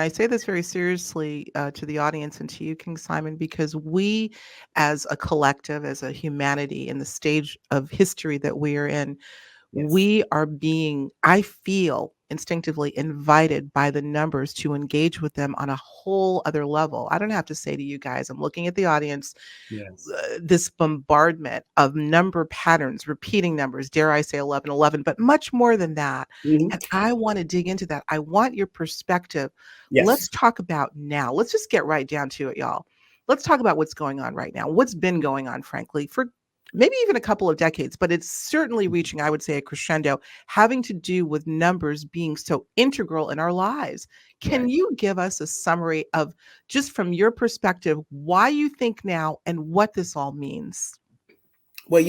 I say this very seriously to the audience and to you, King Simon, because we, as a collective, as a humanity in the stage of history that we are in, Yes. we are being, I feel instinctively invited by the numbers to engage with them on a whole other level. I don't have to say to you guys, I'm looking at the audience, Yes. this bombardment of number patterns, repeating numbers, dare I say 1111, but much more than that. Hmm. And I want to dig into that. I want your perspective. Yes. Let's talk about now. Let's just get right down to it, y'all. Let's talk about what's going on right now, what's been going on, frankly, for maybe even a couple of decades, but it's certainly reaching, I would say, a crescendo, having to do with numbers being so integral in our lives. Can Right. you give us a summary of, just from your perspective, why you think now and what this all means? Well,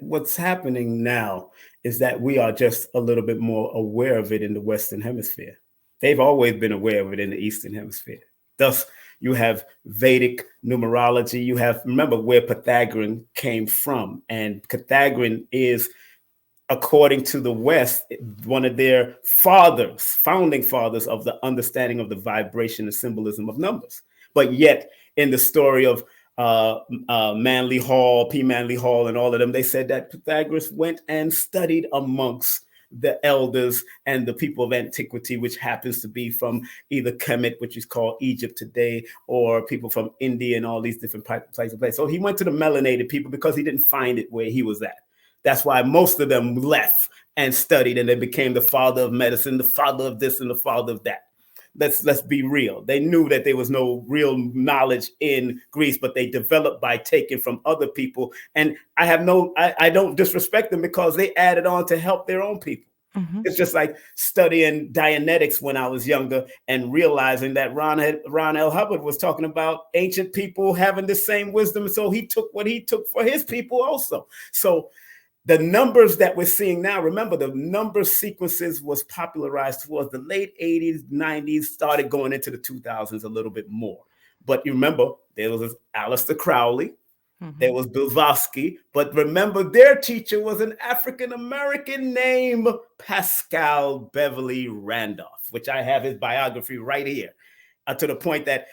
what's happening now is that we are just a little bit more aware of it in the Western Hemisphere. They've always been aware of it in the Eastern Hemisphere. Thus, you have Vedic numerology. You have, remember where Pythagorean came from. And Pythagorean is, according to the West, one of their fathers, founding fathers of the understanding of the vibration and symbolism of numbers. But yet, in the story of Manly Hall, P. Manly Hall, and all of them, they said that Pythagoras went and studied amongst the elders and the people of antiquity, which happens to be from either Kemet, which is called Egypt today, or people from India and all these different places. So he went to the melanated people because he didn't find it where he was at. That's why most of them left and studied, and they became the father of medicine, the father of this and the father of that. Let's be real. They knew that there was no real knowledge in Greece, but they developed by taking from other people. And I don't disrespect them because they added on to help their own people. Mm-hmm. It's just like studying Dianetics when I was younger and realizing that Ron L. Hubbard was talking about ancient people having the same wisdom. So he took what he took for his people also. So the numbers that we're seeing now, remember, the number sequences was popularized towards the late 80s, 90s, started going into the 2000s a little bit more. But you remember, there was Aleister Crowley, there was Blavatsky, but remember, their teacher was an African-American named Pascal Beverly Randolph, which I have his biography right here, to the point that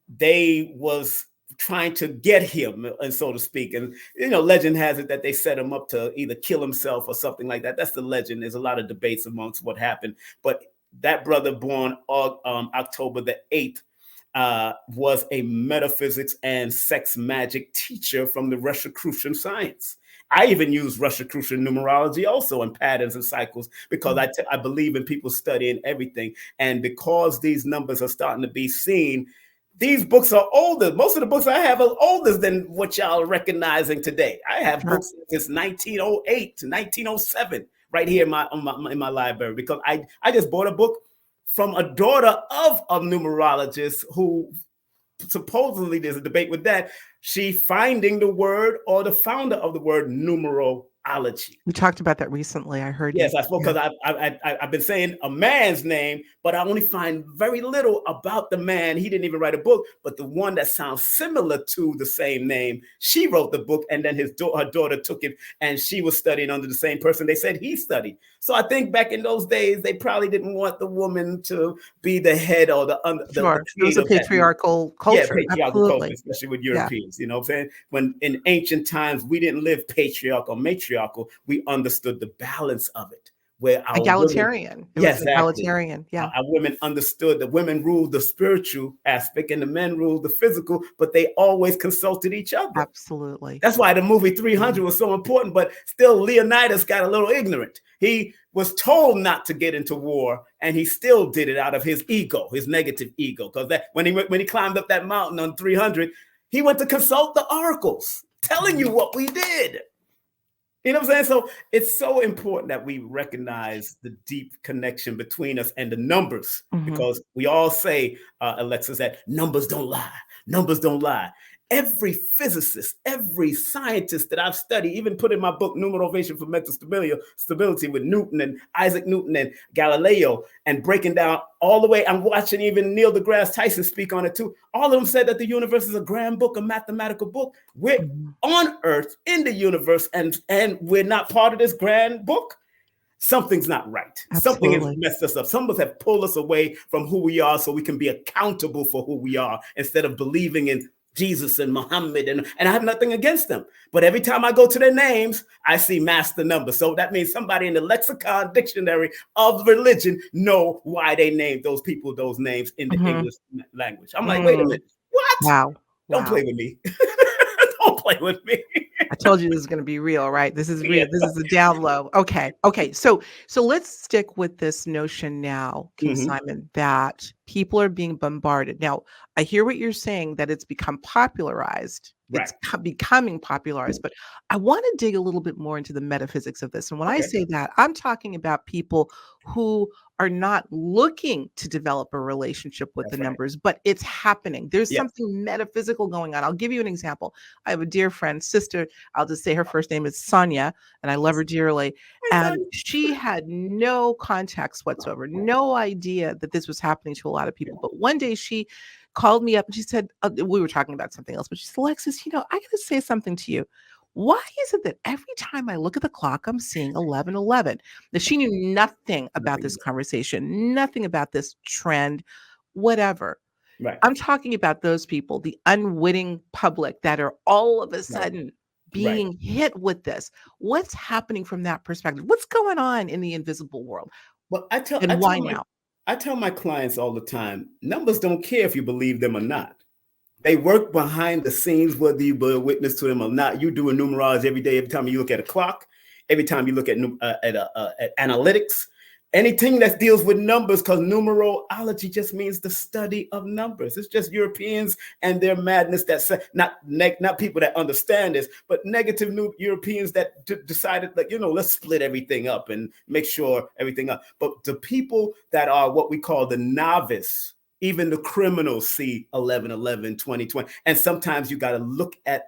they was trying to get him, and so to speak. And, legend has it that they set him up to either kill himself or something like that. That's the legend. There's a lot of debates amongst what happened. But that brother, born October the 8th, was a metaphysics and sex magic teacher from the Rosicrucian science. I even use Rosicrucian numerology also in patterns and cycles because I believe in people studying everything. And because these numbers are starting to be seen, these books are older. Most of the books I have are older than what y'all are recognizing today. I have books since 1908 to 1907 right here in my library because I just bought a book from a daughter of a numerologist who supposedly, there's a debate with that, she finding the word or the founder of the word numerology. We talked about that recently. I heard Yes, you. I spoke because I've been saying a man's name, but I only find very little about the man. He didn't even write a book, but the one that sounds similar to the same name, she wrote the book, and then her daughter took it, and she was studying under the same person they said he studied. So I think back in those days, they probably didn't want the woman to be the head or the Sure. It was a of that. patriarchal Yeah, culture. patriarchal culture, Absolutely. especially with Yeah. Europeans. You know what I'm saying? When in ancient times, we didn't live patriarchal, matriarchal. We understood the balance of it, where our women, Egalitarian. It was yes, exactly. egalitarian. Yeah. Our women understood that women ruled the spiritual aspect and the men ruled the physical, but they always consulted each other. Absolutely. That's why the movie 300 was so important, but still Leonidas got a little ignorant. He was told not to get into war, and he still did it out of his ego, his negative ego. Because that when he climbed up that mountain on 300, he went to consult the oracles, telling you what we did. You know what I'm saying? So it's so important that we recognize the deep connection between us and the numbers, because we all say, Alexis, that numbers don't lie. Numbers don't lie. Every physicist, every scientist that I've studied, even put in my book, Numerovation for Mental Stability with Newton and Isaac Newton and Galileo, and breaking down all the way. I'm watching even Neil deGrasse Tyson speak on it too. All of them said that the universe is a grand book, a mathematical book. We're on Earth in the universe, and we're not part of this grand book. something's not right. Something has Absolutely. messed us up. Some of us have pulled us away from who we are so we can be accountable for who we are instead of believing in Jesus and Muhammad. And I have nothing against them. But every time I go to their names, I see master number. So that means somebody in the lexicon dictionary of religion know why they named those people those names in the English language. I'm like, wait a minute. What? Wow. Don't Wow. play with me. Don't play with me. I told you this is going to be real, right? This is real. Yeah. This is a down low. Okay. Okay. So let's stick with this notion now, King Mhm. Simon, that people are being bombarded. Now, I hear what you're saying, that it's become popularized. Right. It's becoming popularized, but I want to dig a little bit more into the metaphysics of this. And when I Okay. say that, I'm talking about people who are not looking to develop a relationship with the That's right. numbers, but it's happening. There's Yes. something metaphysical going on. I'll give you an example. I have a dear friend, sister. I'll just say her first name is Sonia, and I love her dearly. Hey, And son. she had no context whatsoever, no idea that this was happening to a lot of people. But one day she called me up and she said, we were talking about something else, but she said, Alexis, I got to say something to you. Why is it that every time I look at the clock, I'm seeing 11:11? Now, she knew nothing about this conversation, nothing about this trend, whatever. Right. I'm talking about those people, the unwitting public that are all of a Right. sudden Right. being hit with this. What's happening from that perspective? What's going on in the invisible world? Well, And why now? I tell my clients all the time, numbers don't care if you believe them or not. They work behind the scenes, whether you bear witness to them or not. You do a numerology every day. Every time you look at a clock, every time you look at analytics, anything that deals with numbers, because numerology just means the study of numbers. It's just Europeans and their madness that say, not people that understand this, but negative new Europeans that decided that, let's split everything up and make sure everything up. But the people that are what we call the novice, even the criminals see 11:11, 20:20. And sometimes you got to look at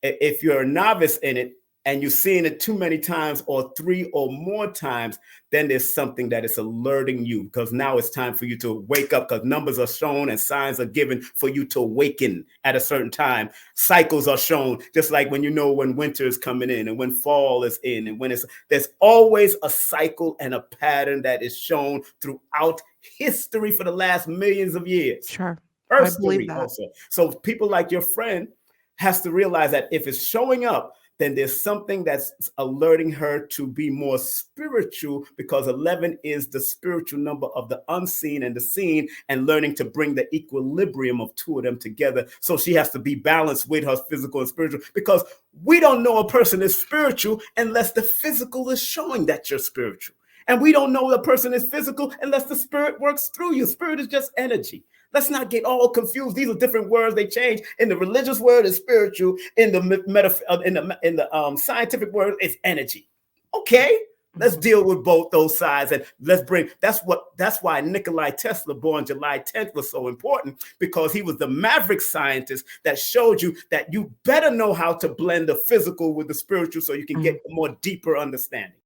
if you're a novice in it and you're seeing it too many times or 3 or more times, then there's something that is alerting you, because now it's time for you to wake up, because numbers are shown and signs are given for you to awaken at a certain time. Cycles are shown, just like when when winter is coming in and when fall is in, and there's always a cycle and a pattern that is shown throughout history for the last millions of years. Sure. I believe History that. also. So people like your friend has to realize that if it's showing up, then there's something that's alerting her to be more spiritual, because 11 is the spiritual number of the unseen and the seen, and learning to bring the equilibrium of two of them together. So she has to be balanced with her physical and spiritual, because we don't know a person is spiritual unless the physical is showing that you're spiritual. And we don't know the person is physical unless the spirit works through you. Spirit is just energy. Let's not get all confused. These are different words. They change. In the religious word, is spiritual. In the scientific word, it's energy. Okay, let's deal with both those sides, and let's bring. That's why Nikola Tesla, born July 10th, was so important, because he was the maverick scientist that showed you that you better know how to blend the physical with the spiritual, so you can get a more deeper understanding.